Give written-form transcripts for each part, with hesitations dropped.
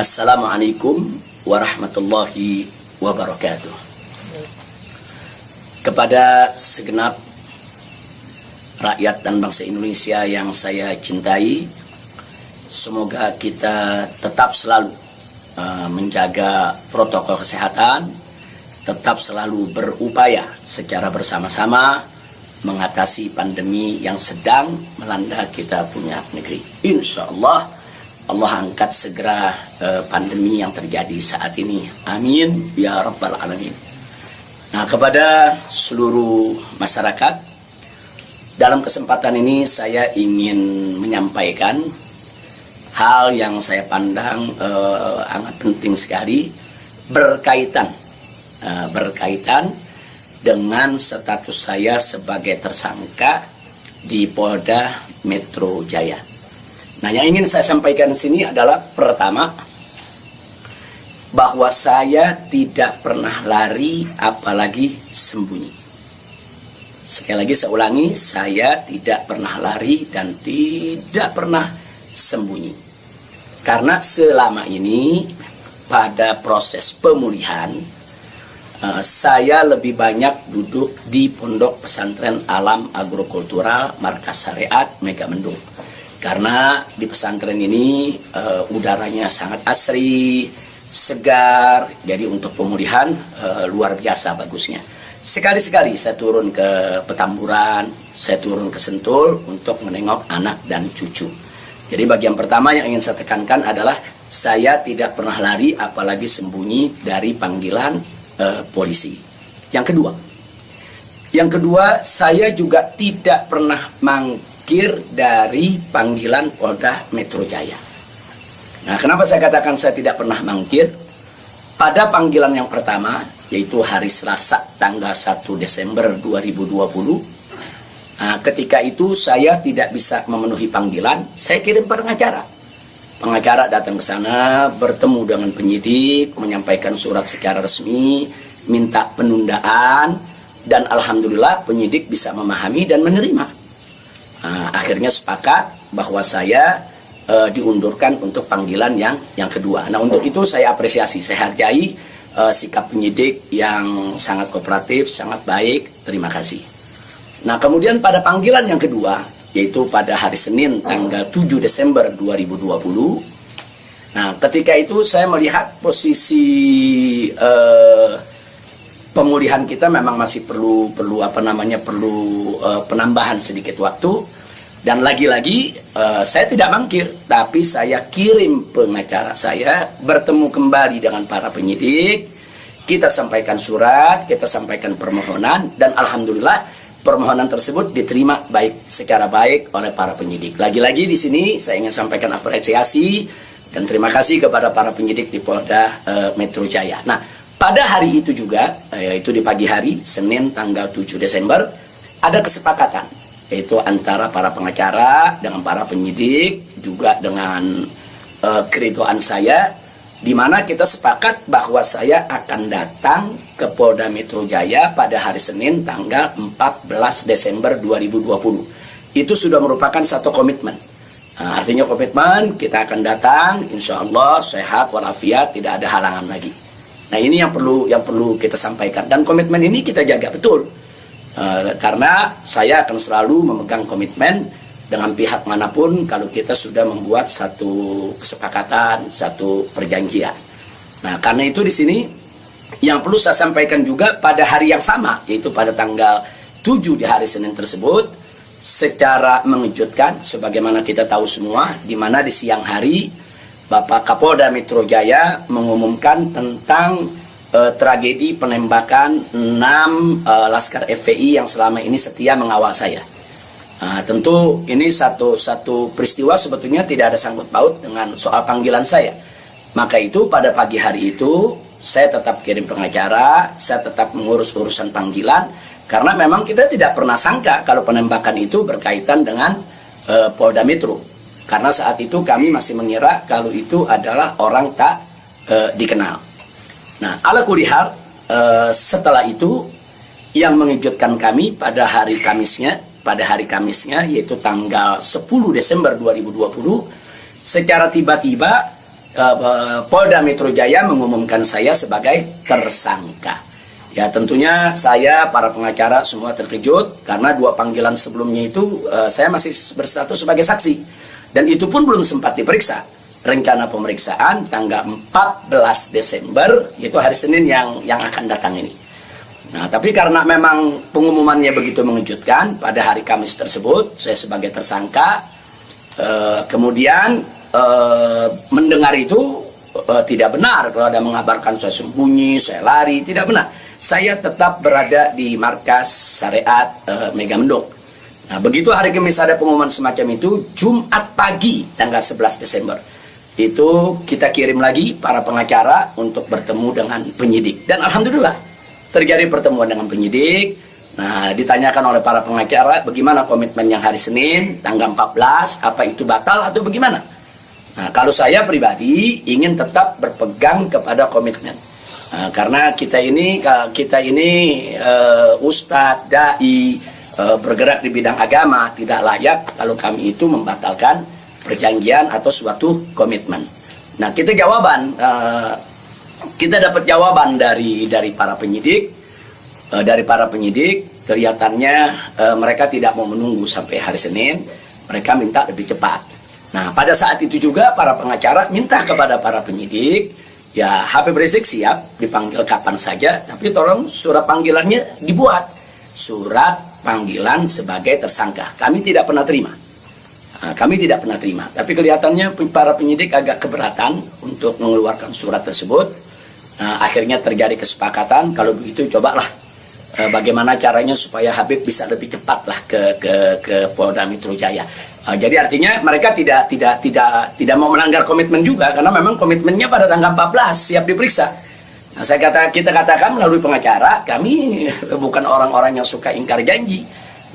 Assalamualaikum warahmatullahi wabarakatuh. Kepada segenap rakyat dan bangsa Indonesia yang saya cintai, semoga kita tetap selalu menjaga protokol kesehatan, tetap selalu berupaya secara bersama-sama mengatasi pandemi yang sedang melanda kita punya negeri. Insya Allah Allah angkat segera pandemi yang terjadi saat ini. Amin ya rabbal alamin. Nah, kepada seluruh masyarakat, dalam kesempatan ini saya ingin menyampaikan hal yang saya pandang sangat penting sekali berkaitan dengan status saya sebagai tersangka di Polda Metro Jaya. Nah, yang ingin saya sampaikan di sini adalah pertama, bahwa saya tidak pernah lari apalagi sembunyi. Sekali lagi saya ulangi, saya tidak pernah lari dan tidak pernah sembunyi. Karena selama ini pada proses pemulihan, saya lebih banyak duduk di Pondok Pesantren Alam Agrokultural Markas Syariat Megamendung. Karena di pesantren ini udaranya sangat asri, segar, jadi untuk pemulihan luar biasa bagusnya. Sekali-sekali saya turun ke Petamburan, saya turun ke Sentul untuk menengok anak dan cucu. Jadi bagian pertama yang ingin saya tekankan adalah saya tidak pernah lari apalagi sembunyi dari panggilan polisi. Yang kedua, saya juga tidak pernah dari panggilan Polda Metro Jaya. Nah, kenapa saya katakan saya tidak pernah mangkir? Pada panggilan yang pertama, yaitu hari Selasa tanggal 1 Desember 2020, ketika itu saya tidak bisa memenuhi panggilan, saya kirim pengacara. Pengacara datang ke sana, bertemu dengan penyidik, menyampaikan surat secara resmi, minta penundaan, dan alhamdulillah penyidik bisa memahami dan menerima. Akhirnya sepakat bahwa saya diundurkan untuk panggilan yang kedua. Nah, untuk itu saya apresiasi, saya hargai sikap penyidik yang sangat kooperatif, sangat baik. Terima kasih. Nah, kemudian pada panggilan yang kedua, yaitu pada hari Senin tanggal 7 Desember 2020. Nah, ketika itu saya melihat posisi pemulihan kita memang masih perlu penambahan sedikit waktu, dan lagi-lagi saya tidak mangkir, tapi saya kirim pengacara saya bertemu kembali dengan para penyidik, kita sampaikan surat, kita sampaikan permohonan, dan alhamdulillah permohonan tersebut diterima secara baik oleh para penyidik. Lagi-lagi di sini saya ingin sampaikan apresiasi dan terima kasih kepada para penyidik di Polda Metro Jaya. Nah, pada hari itu juga, yaitu di pagi hari, Senin tanggal 7 Desember, ada kesepakatan, yaitu antara para pengacara dengan para penyidik, juga dengan keridoan saya, di mana kita sepakat bahwa saya akan datang ke Polda Metro Jaya pada hari Senin tanggal 14 Desember 2020. Itu sudah merupakan satu komitmen. Artinya komitmen, kita akan datang, insya Allah sehat walafiat, tidak ada halangan lagi. Nah, ini yang perlu kita sampaikan, dan komitmen ini kita jaga betul, karena saya akan selalu memegang komitmen dengan pihak manapun kalau kita sudah membuat satu kesepakatan, satu perjanjian. Nah, karena itu di sini yang perlu saya sampaikan juga pada hari yang sama, yaitu pada tanggal 7 di hari Senin tersebut, secara mengejutkan, sebagaimana kita tahu semua, di mana di siang hari Bapak Kapolda Metro Jaya mengumumkan tentang tragedi penembakan 6 Laskar FPI yang selama ini setia mengawal saya. Tentu ini satu peristiwa sebetulnya tidak ada sangkut paut dengan soal panggilan saya. Maka itu pada pagi hari itu saya tetap kirim pengacara, saya tetap mengurus urusan panggilan, karena memang kita tidak pernah sangka kalau penembakan itu berkaitan dengan Polda Metro. Karena saat itu kami masih mengira kalau itu adalah orang tak dikenal. Nah, ala kulihal, setelah itu yang mengejutkan kami pada hari Kamisnya, yaitu tanggal 10 Desember 2020, secara tiba-tiba Polda Metro Jaya mengumumkan saya sebagai tersangka. Ya tentunya saya, para pengacara semua terkejut karena 2 panggilan sebelumnya itu saya masih berstatus sebagai saksi. Dan itu pun belum sempat diperiksa. Rencana pemeriksaan tanggal 14 Desember, itu hari Senin yang akan datang ini. Nah, tapi karena memang pengumumannya begitu mengejutkan, pada hari Kamis tersebut saya sebagai tersangka, kemudian mendengar itu tidak benar kalau ada mengabarkan saya sembunyi, saya lari, tidak benar. Saya tetap berada di markas syariat Megamendung. Nah, begitu hari Kamis ada pengumuman semacam itu, Jumat pagi tanggal 11 Desember itu kita kirim lagi para pengacara untuk bertemu dengan penyidik. Dan alhamdulillah terjadi pertemuan dengan penyidik. Nah, ditanyakan oleh para pengacara bagaimana komitmen yang hari Senin tanggal 14, apa itu batal atau bagaimana? Nah, kalau saya pribadi ingin tetap berpegang kepada komitmen. Karena kita ini ustadz, dai, bergerak di bidang agama, tidak layak kalau kami itu membatalkan perjanjian atau suatu komitmen. Nah, kita dapat jawaban dari para penyidik. Dari para penyidik kelihatannya mereka tidak mau menunggu sampai hari Senin, mereka minta lebih cepat. Nah, pada saat itu juga para pengacara minta kepada para penyidik, ya Habib Rizik siap dipanggil kapan saja, tapi tolong surat panggilannya dibuat. Surat panggilan sebagai tersangka. Kami tidak pernah terima. Kami tidak pernah terima. Tapi kelihatannya para penyidik agak keberatan untuk mengeluarkan surat tersebut. Akhirnya terjadi kesepakatan, kalau begitu cobalah bagaimana caranya supaya Habib bisa lebih cepat lah ke Polda Metro Jaya. Jadi artinya mereka tidak mau melanggar komitmen juga, karena memang komitmennya pada tanggal 14 siap diperiksa. Nah, kita katakan melalui pengacara, kami bukan orang-orang yang suka ingkar janji,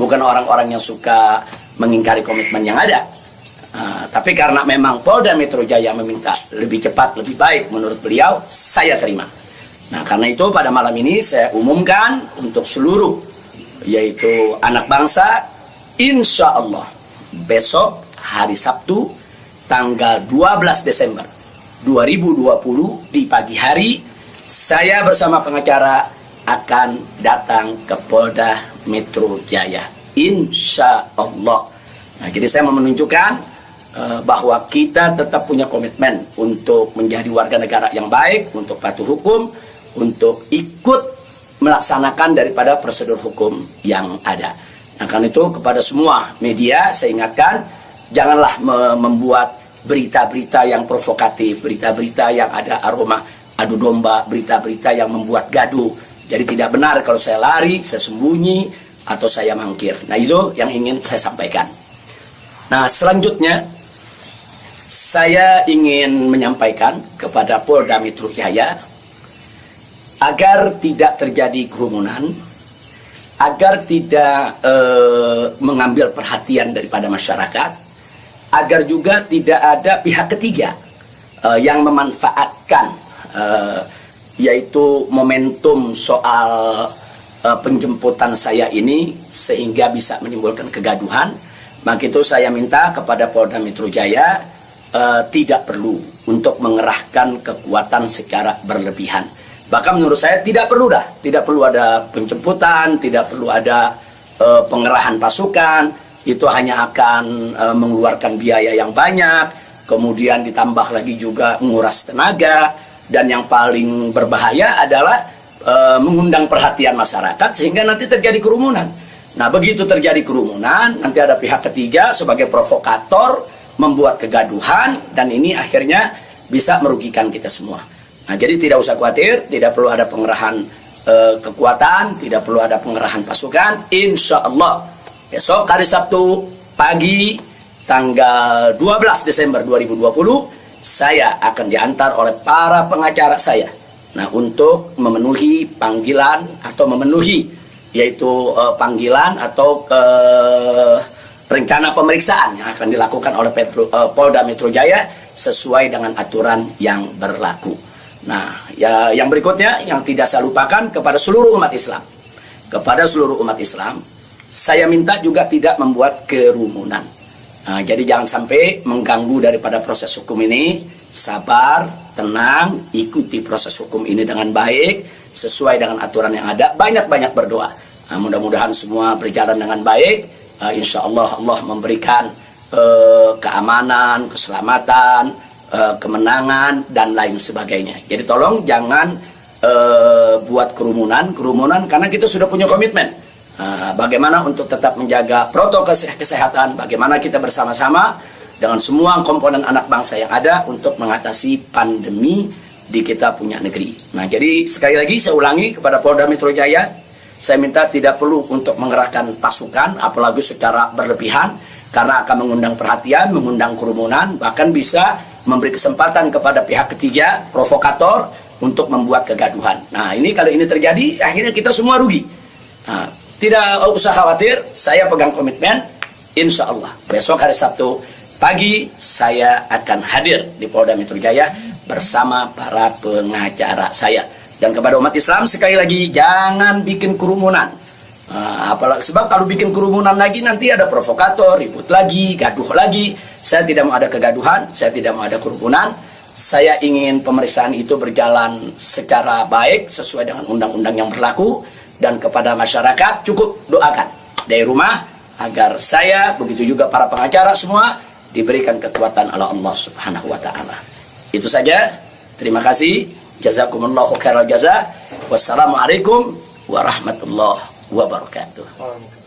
bukan orang-orang yang suka mengingkari komitmen yang ada. Tapi karena memang Polda Metro Jaya meminta lebih cepat, lebih baik menurut beliau, saya terima. Nah, karena itu pada malam ini saya umumkan untuk seluruh, yaitu anak bangsa, insya Allah besok hari Sabtu tanggal 12 Desember 2020 di pagi hari, saya bersama pengacara akan datang ke Polda Metro Jaya, insya Allah. Nah, jadi saya mau menunjukkan bahwa kita tetap punya komitmen untuk menjadi warga negara yang baik, untuk patuh hukum, untuk ikut melaksanakan daripada prosedur hukum yang ada. Nah, karena itu kepada semua media saya ingatkan, janganlah membuat berita-berita yang provokatif, berita-berita yang ada aroma adu domba, berita-berita yang membuat gaduh. Jadi tidak benar kalau saya lari, saya sembunyi, atau saya mangkir. Nah, itu yang ingin saya sampaikan. Nah, selanjutnya saya ingin menyampaikan kepada Polda Metro Jaya agar tidak terjadi kerumunan, agar tidak mengambil perhatian daripada masyarakat, agar juga tidak ada pihak ketiga yang memanfaatkan yaitu momentum soal penjemputan saya ini sehingga bisa menimbulkan kegaduhan. Maka itu saya minta kepada Polda Metro Jaya tidak perlu untuk mengerahkan kekuatan secara berlebihan. Bahkan menurut saya tidak perlu ada penjemputan, tidak perlu ada pengerahan pasukan. Itu hanya akan mengeluarkan biaya yang banyak, kemudian ditambah lagi juga menguras tenaga, dan yang paling berbahaya adalah mengundang perhatian masyarakat sehingga nanti terjadi kerumunan. Nah, begitu terjadi kerumunan, nanti ada pihak ketiga sebagai provokator membuat kegaduhan, dan ini akhirnya bisa merugikan kita semua. Nah, jadi tidak usah khawatir, tidak perlu ada pengerahan kekuatan, tidak perlu ada pengerahan pasukan. Insya Allah besok hari Sabtu pagi tanggal 12 Desember 2020 saya akan diantar oleh para pengacara saya. Nah, untuk memenuhi panggilan atau memenuhi yaitu panggilan atau rencana pemeriksaan yang akan dilakukan oleh Polda Metro Jaya sesuai dengan aturan yang berlaku. Nah, ya, yang berikutnya yang tidak saya lupakan kepada seluruh umat Islam. Kepada seluruh umat Islam, saya minta juga tidak membuat kerumunan. Nah, jadi jangan sampai mengganggu daripada proses hukum ini. sabar, tenang, ikuti proses hukum ini dengan baik, sesuai dengan aturan yang ada, banyak-banyak berdoa. Mudah-mudahan semua berjalan dengan baik. Insya Allah Allah memberikan keamanan, keselamatan, kemenangan, dan lain sebagainya. Jadi tolong jangan buat kerumunan karena kita sudah punya komitmen. Bagaimana untuk tetap menjaga protokol kesehatan, bagaimana kita bersama-sama dengan semua komponen anak bangsa yang ada untuk mengatasi pandemi di kita punya negeri. Nah, jadi sekali lagi saya ulangi kepada Polda Metro Jaya, saya minta tidak perlu untuk mengerahkan pasukan, apalagi secara berlebihan, karena akan mengundang perhatian, mengundang kerumunan, bahkan bisa memberi kesempatan kepada pihak ketiga, provokator, untuk membuat kegaduhan. Nah, ini kalau ini terjadi, akhirnya kita semua rugi. Nah, tidak usah khawatir, saya pegang komitmen, insya Allah besok hari Sabtu pagi saya akan hadir di Polda Metro Jaya bersama para pengacara saya. Dan kepada umat Islam sekali lagi, jangan bikin kerumunan. Apalagi sebab kalau bikin kerumunan lagi nanti ada provokator, ribut lagi, gaduh lagi. Saya tidak mau ada kegaduhan, saya tidak mau ada kerumunan. Saya ingin pemeriksaan itu berjalan secara baik sesuai dengan undang-undang yang berlaku. Dan kepada masyarakat cukup doakan dari rumah agar saya, begitu juga para pengacara semua, diberikan kekuatan oleh Allah Subhanahu wa Ta'ala. Itu saja. Terima kasih. Jazakumullahu khairal jaza. Wassalamualaikum warahmatullahi wabarakatuh.